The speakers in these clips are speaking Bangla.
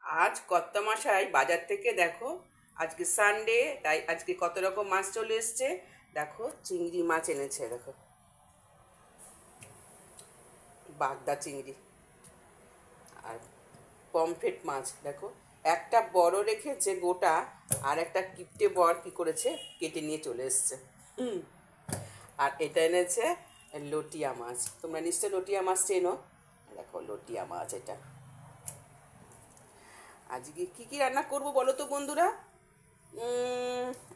আজ কর্তামশাই বাজার থেকে দেখো, আজকে সানডে, তাই আজকে কত রকম মাছ চলে এসছে। দেখো চিংড়ি মাছ এনেছে, দেখো বাগদা চিংড়ি আর পমফ্রেট মাছ। দেখো একটা বড় রেখেছে গোটা, আর একটা কিপটে বড় কি করেছে কেটে নিয়ে চলে এসছে। হুম। আর এটা এনেছে লটিয়া মাছ। তোমরা নিশ্চয় লটিয়া মাছ চেনো। দেখো লটিয়া মাছ এটা। আজকে কি কি রান্না করব বলো তো বন্ধুরা।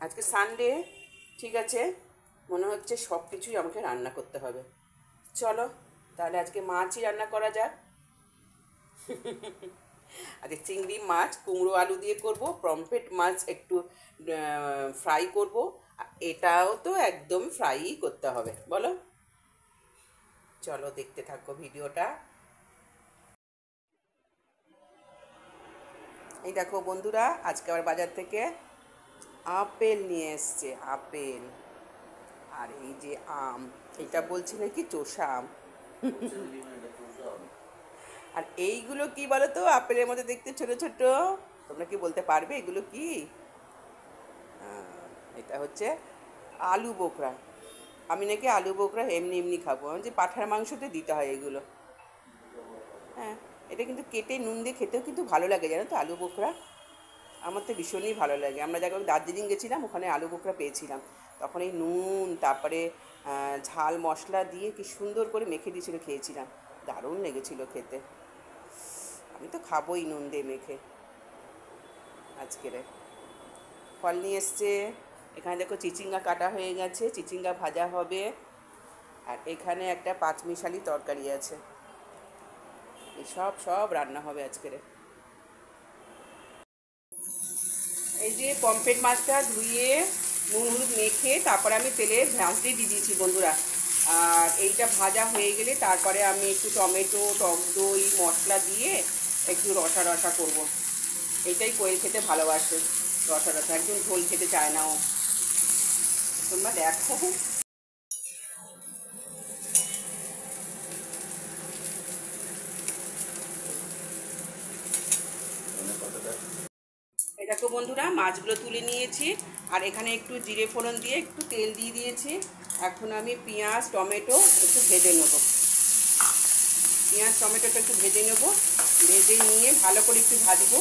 আজকে সানডে, ঠিক আছে, মনে হচ্ছে সব কিছুই আমাকে রান্না করতে হবে। চলো তাহলে আজকে মাছই রান্না করা যাক। আজকে চিংড়ি মাছ কুমড়ো আলু দিয়ে করব, পমফ্রেট মাছ একটু ফ্রাই করব। এটাও তো একদম ফ্রাইই করতে হবে, বলো। চলো দেখতে থাকো ভিডিওটা। এই দেখো বন্ধুরা, আজকে আবার বাজার থেকে আপেল নিয়ে এসছে, আপেল। আর এই যে আম, এটা বলছি নাকি চোষা আম। আর এইগুলো কি বলো তো, আপেলের মধ্যে দেখতে ছোট ছোট। তোমরা কি বলতে পারবে এগুলো কি? এটা হচ্ছে আলু বোখরা। আমি নাকি আলু বোখরা এমনি এমনি খাবো, আমি যে পাঁঠার মাংসতে দিতে হয় এগুলো। হ্যাঁ, এটা কিন্তু কেটে নুন দিয়ে খেতেও কিন্তু ভালো লাগে, জানো তো আলু বোখরা। আমার তো ভীষণই ভালো লাগে। আমরা যখন দার্জিলিং গেছিলাম ওখানে আলু বোখরা পেয়েছিলাম, তখন এই নুন তারপরে ঝাল মশলা দিয়ে কি সুন্দর করে মেখে দিয়েছিল, খেয়েছিলাম। দারুণ লেগেছিল খেতে। আমি তো খাবোই নুন দিয়ে মেখে। আজকের ফল নিয়ে এসছে। এখানে দেখো চিচিঙ্গা কাটা হয়ে গেছে, চিচিঙ্গা ভাজা হবে। আর এখানে একটা পাঁচমিশালি তরকারি আছে। এই সব সব রান্না হবে আজকের। এই যে পমফ্রেট মাছটা ধুয়ে নুন হলুদ মেখে তারপরে আমি তেলে ভাঁজ দিয়ে দিয়েছি বন্ধুরা। আর এইটা ভাজা হয়ে গেলে তারপরে আমি একটু টমেটো, টক দই, মশলা দিয়ে একটু রসা রসা করবো। এইটাই কোয়েল খেতে ভালোবাসে, রসা রসা। একদম ঝোল খেতে চায় না ও। তোমরা দেখো। এই দেখো বন্ধুরা, মাছগুলো তুলে নিয়েছি। আর এখানে একটু জিরে ফোড়ন দিয়ে একটু তেল দিয়ে দিয়েছি। এখন আমি পেঁয়াজ টমেটো একটু ভেজে নেবো। পেঁয়াজ টমেটোটা একটু ভেজে নেবো। ভেজে নিয়ে ভালো করে একটু ভাজবো।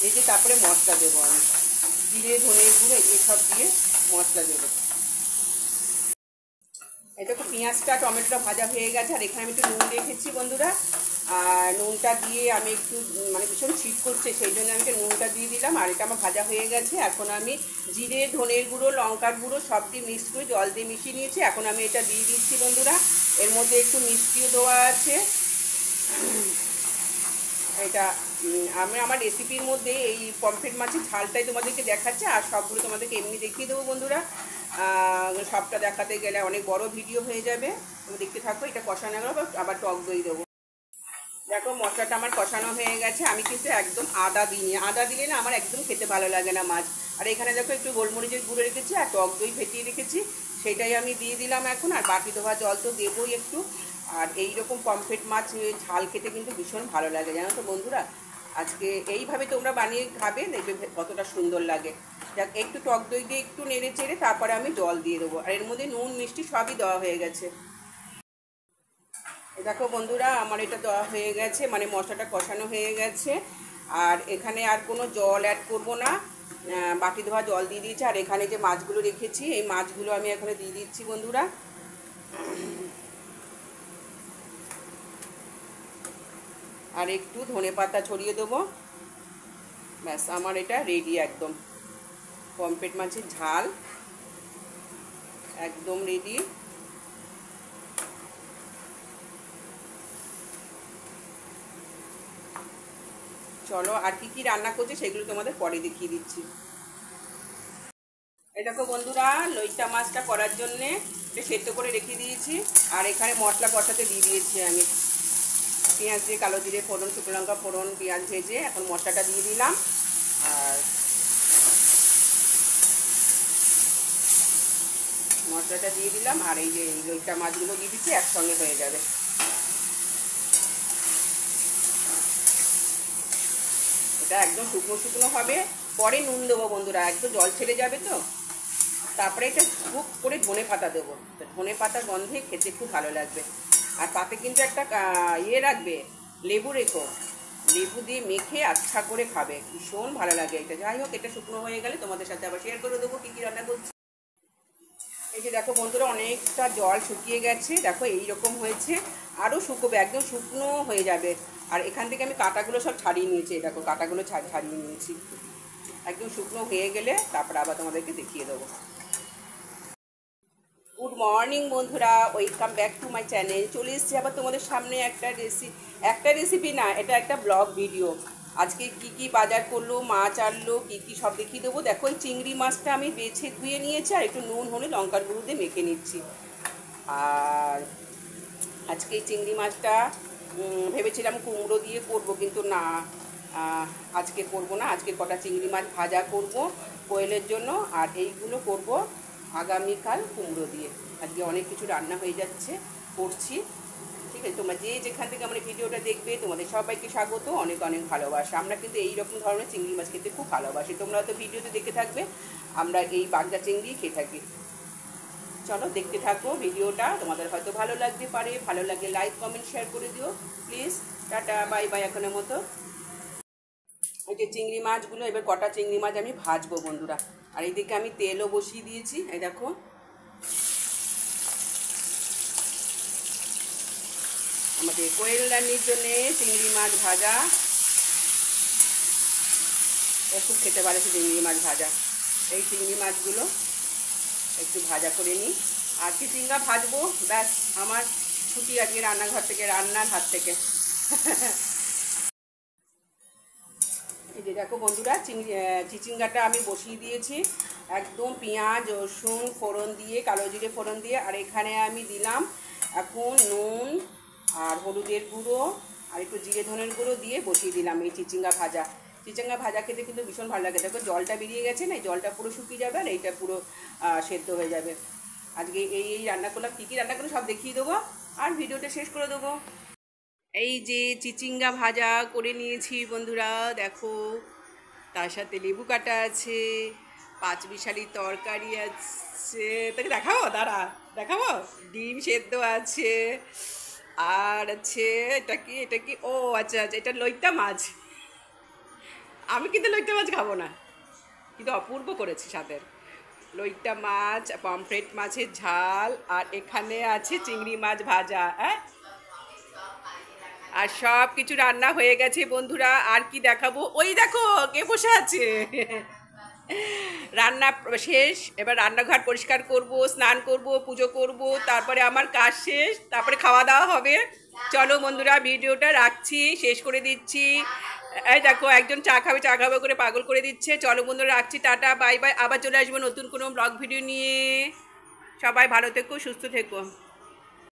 ভেজে তারপরে মশলা দেবো আমি। জিরে ধনে গুঁড়ো এগুলো সব দিয়ে মশলা দেবো। এটা তো পেঁয়াজটা টমেটোটা ভাজা হয়ে গেছে। আর এখানে আমি একটু নুন রেখেছি বন্ধুরা। আর নুনটা দিয়ে আমি একটু মানে ভীষণ শীত করছে, সেই জন্য আমি একটু নুনটা দিয়ে দিলাম। আর এটা আমার ভাজা হয়ে গেছে। এখন আমি জিরে ধনের গুঁড়ো লঙ্কার গুঁড়ো সবটি মিক্স করে জল দিয়ে মিশিয়ে নিয়েছি। এখন আমি এটা দিয়ে দিচ্ছি বন্ধুরা। এর মধ্যে একটু মিষ্টিও দেওয়া আছে। এটা আমি আমার রেসিপির মধ্যে এই পমফ্রেট মাছের ঝালটাই তোমাদেরকে দেখাচ্ছে, আর সবগুলো তোমাদেরকে এমনি দেখিয়ে দেবো বন্ধুরা। সবটা দেখাতে গেলে অনেক বড় ভিডিও হয়ে যাবে। তুমি দেখতে থাকো। এটা কষানো গেলো, আবার টক দই দেবো। দেখো মশলাটা আমার কষানো হয়ে গেছে। আমি কিন্তু একদম আদা দিইনি, আদা দিলে না আমার একদম খেতে ভালো লাগে না মাছ। আর এখানে দেখো একটু গোলমরিচের গুঁড়ো রেখেছি আর টক দই ফেটিয়ে রেখেছি, সেটাই আমি দিয়ে দিলাম এখন। আর বাকি ধোয়া জল তো দেবোই একটু। আর এইরকম পমফ্রেট মাছ ঝাল খেতে কিন্তু ভীষণ ভালো লাগে, জানো তো বন্ধুরা। আজকে এইভাবে তোমরা বানিয়ে খাবে, দেখবে কতটা সুন্দর লাগে। যাক, একটু টক দই দিয়ে একটু নেড়ে চেড়ে তারপরে আমি জল দিয়ে দেবো। আর এর মধ্যে নুন মিষ্টি সবই দেওয়া হয়ে গেছে। দেখো বন্ধুরা, আমার এটা দেওয়া হয়ে গেছে, মানে মশলাটা কষানো হয়ে গেছে। আর এখানে আর কোনো জল অ্যাড করব না। বাটি ধোয়া জল দিয়ে দিয়েছি। আর এখানে যে মাছগুলো রেখেছি এই মাছগুলো আমি এখানে দিয়ে দিচ্ছি বন্ধুরা। আর একটু ধনেপাতা ছড়িয়ে দেবো। ব্যাস, আমার এটা রেডি একদম। পমফ্রেট মাছের ঝাল একদম রেডি। চলো আর কি কি রান্না করছি সেগুলো তোমাদের পরে দেখিয়ে দিচ্ছি। এই দেখো বন্ধুরা, লইট্টা মাছটা করার জন্যে এটা সেদ্ধ করে রেখে দিয়েছি। আর এখানে মশলা কষাতে দিয়ে দিয়েছি আমি। পেঁয়াজ দিয়ে কালো জিরে ফোড়ন, শুকনো লঙ্কা ফোড়ন, পেঁয়াজ ভেজে এখন মশলাটা দিয়ে দিলাম। আর মশলাটা দিয়ে দিলাম। আর এই যে এই লইট্টা মাছগুলো দিয়ে দিচ্ছি, একসঙ্গে হয়ে যাবে। এটা একদম শুকনো শুকনো হবে, পরে নুন দেবো বন্ধুরা, একদম জল ছেড়ে যাবে তো। তারপরে এটা খুব করে ধনে পাতা দেবো, ধনে পাতার গন্ধে খেতে খুব ভালো লাগবে। আর তাতে কিন্তু একটা ইয়ে রাখবে, লেবু রেখো, লেবু দিয়ে মেখে আচ্ছা করে খাবে, ভীষণ ভালো লাগে এটা। যাই হোক, এটা শুকনো হয়ে গেলে তোমাদের সাথে আবার শেয়ার করে দেবো কী কী রান্না করছি। এই যে দেখো বন্ধুরা, অনেকটা জল শুকিয়ে গেছে, দেখো এইরকম হয়েছে, আরও শুকোবে, একদম শুকনো হয়ে যাবে। আর এখান থেকে আমি কাঁটাগুলো সব ছাড়িয়ে নিয়েছি, দেখো কাঁটাগুলো ছাড়িয়ে নিয়েছি। একদম শুকনো হয়ে গেলে তারপরে আবার তোমাদেরকে দেখিয়ে দেবো। গুড মর্নিং বন্ধুরা, welcome back to my channel. চলে এসেছি আবার তোমাদের সামনে একটা রেসিপি না, এটা একটা ব্লগ ভিডিও। আজকে কি কি বাজার করলো, মাছ আনলো, কি কি সব দেখিয়ে দেবো। দেখো এই চিংড়ি মাছটা আমি বেছে ধুয়ে নিয়েছি, আর একটু নুন হলে লঙ্কার গুঁড়ো দিয়ে মেখে নিচ্ছি। আর আজকে এই চিংড়ি মাছটা ভেবেছিলাম কুমড়ো দিয়ে করব, কিন্তু না, আজকে করব না। আজকে কটা চিংড়ি মাছ ভাজা করব কোয়েলের জন্য, আর এইগুলো করব আগামীকাল কুমড়ো দিয়ে। আজকে অনেক কিছু রান্না হয়ে যাচ্ছে, করছি। ঠিক আছে, তোমরা যে যেখান থেকে আমার ভিডিওটা দেখবে, তোমাদের সবাইকে স্বাগত, অনেক অনেক ভালোবাসা। আমরা কিন্তু এইরকম ধরনের চিংড়ি মাছ খেতে খুব ভালোবাসি, তোমরা তো ভিডিওতে দেখে থাকবে, আমরা এই বাগদা চিংড়ি খেয়ে থাকি। চলো দেখতে থাকো ভিডিওটা, তোমাদের হয়তো ভালো লাগতে পারে, ভালো লাগলে লাইক কমেন্ট শেয়ার করে দিও প্লিজ। টাটা বাই বাই এখনের মতো। এই যে চিংড়ি মাছগুলো, এবার কটা চিংড়ি মাছ আমি ভাজবো বন্ধুরা। আর এইদিকে আমি তেলও বসিয়ে দিয়েছি, এই দেখো। আমাদের কোয়েল রান্নির জন্যে চিংড়ি মাছ ভাজা, ও খুব খেতে পারে চিংড়ি মাছ ভাজা। এই চিংড়ি মাছগুলো একটু ভাজা করে নিই, আর চিচিঙ্গা ভাজবো, ব্যাস আমার ছুটি আজকে রান্নাঘর থেকে, রান্নার হাত থেকে। এই যে দেখো বন্ধুরা, চিচিঙ্গাটা আমি বসিয়ে দিয়েছি, একদম পেঁয়াজ রসুন ফোড়ন দিয়ে, কালো জিরে ফোড়ন দিয়ে। আর এখানে আমি দিলাম এখন নুন আর হলুদের গুঁড়ো আর একটু জিরে ধনের গুঁড়ো দিয়ে বসিয়ে দিলাম এই চিচিঙ্গা ভাজা। চিচিঙ্গা ভাজা খেতে কিন্তু ভীষণ ভালো লাগে। দেখো জলটা বেরিয়ে গেছে না, জলটা পুরো শুকিয়ে যাবে, আর এইটা পুরো সেদ্ধ হয়ে যাবে। আজকে এই রান্না করলাম, কী কী রান্না করলাম সব দেখিয়ে দেবো, আর ভিডিওটা শেষ করে দেবো। এই যে চিচিঙ্গা ভাজা করে নিয়েছি বন্ধুরা, দেখো, তার সাথে লেবু কাটা আছে, পাঁচমিশালি তরকারি আছে, তোকে দেখাবো, দাঁড়া দেখাবো, ডিম সেদ্ধ আছে, আর আছে এটা কি ও আচ্ছা আচ্ছা, এটা লইট্টা মাছ। আমি কিন্তু লইট্টা মাছ খাবো না, কিন্তু অপূর্ব করেছি স্বাদের। লইট্টা মাছ, পমফ্রেট মাছের ঝাল, আর এখানে আছে চিংড়ি মাছ ভাজা। হ্যাঁ, আর সব কিছু রান্না হয়ে গেছে বন্ধুরা। আর কি দেখাবো, ওই দেখো কে বসে আছে। রান্না শেষ, এবার রান্নাঘর পরিষ্কার করব, স্নান করব, পুজো করব, তারপরে আমার কাজ শেষ, তারপরে খাওয়া দাওয়া হবে। চলো বন্ধুরা, ভিডিওটা রাখছি, শেষ করে দিচ্ছি। এই দেখো একজন চা খাবে করে পাগল করে দিচ্ছে। চলো বন্ধুরা, রাখছি, টাটা বাই বাই। আবার চলে আসবো নতুন কোনো ব্লগ ভিডিও নিয়ে। সবাই ভালো থেকো, সুস্থ থেকো।